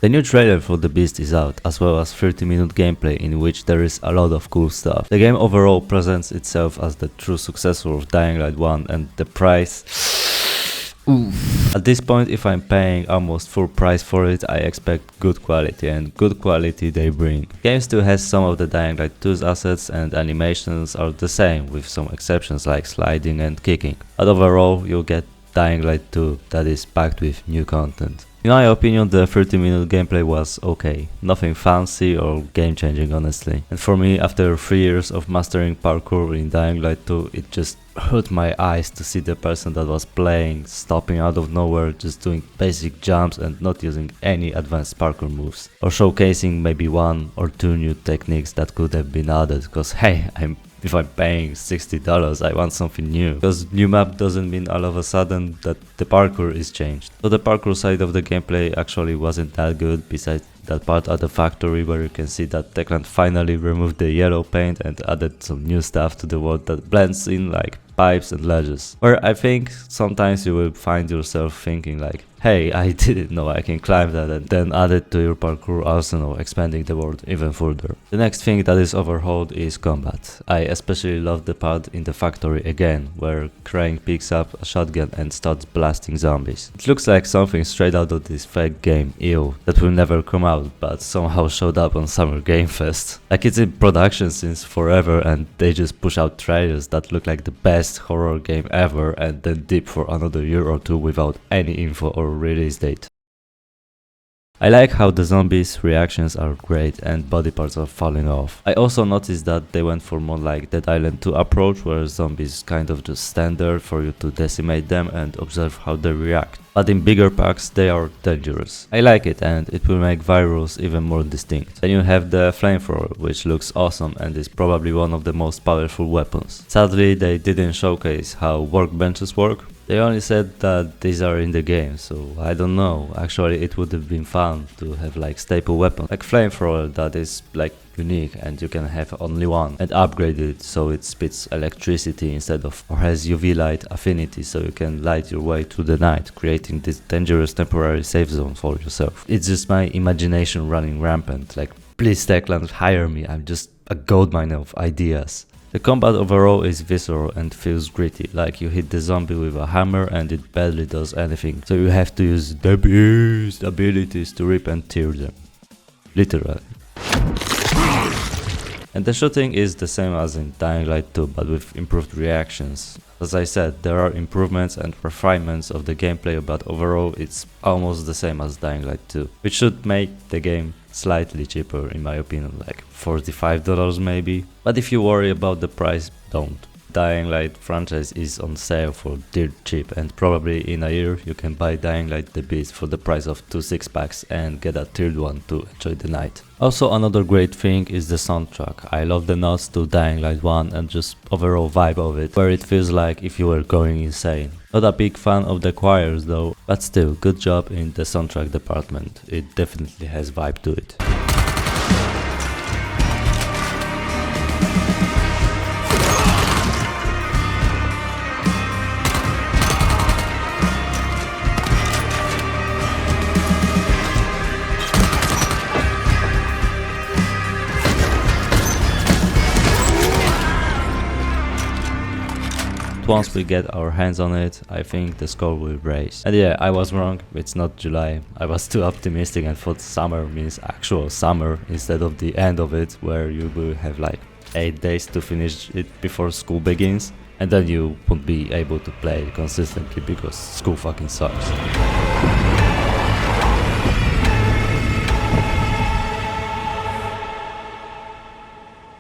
The new trailer for the Beast is out, as well as 30-minute gameplay in which there is a lot of cool stuff. The game overall presents itself as the true successor of Dying Light 1, and the price... Oof. At this point, if I'm paying almost full price for it, I expect good quality, and good quality they bring. The game still has some of the Dying Light 2's assets, and animations are the same, with some exceptions like sliding and kicking. But overall, you'll get Dying Light 2 that is packed with new content. In my opinion, the 30-minute gameplay was okay, nothing fancy or game-changing honestly. And for me, after 3 years of mastering parkour in Dying Light 2, it just hurt my eyes to see the person that was playing, stopping out of nowhere, just doing basic jumps and not using any advanced parkour moves. Or showcasing maybe 1 or 2 new techniques that could have been added, cause hey, if I'm paying $60, I want something new. Because new map doesn't mean all of a sudden that the parkour is changed. So the parkour side of the gameplay actually wasn't that good, besides that part at the factory where you can see that Techland finally removed the yellow paint and added some new stuff to the world that blends in like pipes and ledges. Where I think sometimes you will find yourself thinking like, hey, I didn't know I can climb that, and then add it to your parkour arsenal, expanding the world even further. The next thing that is overhauled is combat. I especially love the part in the factory again, where Crane picks up a shotgun and starts blasting zombies. It looks like something straight out of this fake game, EO, that will never come out, but somehow showed up on Summer Game Fest. Like it's in production since forever, and they just push out trailers that look like the best horror game ever and then dip for another year or two without any info or release date. I like how the zombies' reactions are great and body parts are falling off. I also noticed that they went for more like Dead Island 2 approach, where zombies kind of just stand there for you to decimate them and observe how they react. But in bigger packs they are dangerous. I like it, and it will make virus even more distinct. Then you have the flamethrower, which looks awesome and is probably one of the most powerful weapons. Sadly, they didn't showcase how workbenches work. They only said that these are in the game, so I don't know. Actually, it would have been fun to have like staple weapon, like flamethrower that is like unique and you can have only one, and upgrade it so it spits electricity instead of, or has UV light affinity so you can light your way through the night, creating this dangerous temporary safe zone for yourself. It's just my imagination running rampant, like please Techland, hire me, I'm just a goldmine of ideas. The combat overall is visceral and feels gritty, like you hit the zombie with a hammer and it barely does anything, so you have to use the beast abilities to rip and tear them. Literally. And the shooting is the same as in Dying Light 2, but with improved reactions. As I said, there are improvements and refinements of the gameplay, but overall it's almost the same as Dying Light 2, which should make the game slightly cheaper in my opinion, like $45 maybe. But if you worry about the price, don't. Dying Light franchise is on sale for dirt cheap, and probably in a year you can buy Dying Light the Beast for the price of 2 6-packs and get a third one to enjoy the night. Also, another great thing is the soundtrack. I love the nods to Dying Light 1 and just overall vibe of it, where it feels like if you were going insane. Not a big fan of the choirs though, but still good job in the soundtrack department. It definitely has vibe to it. Once we get our hands on it, I think the score will raise. And yeah, I was wrong, it's not July. I was too optimistic and thought summer means actual summer instead of the end of it, where you will have like 8 days to finish it before school begins, and then you won't be able to play consistently because school fucking sucks.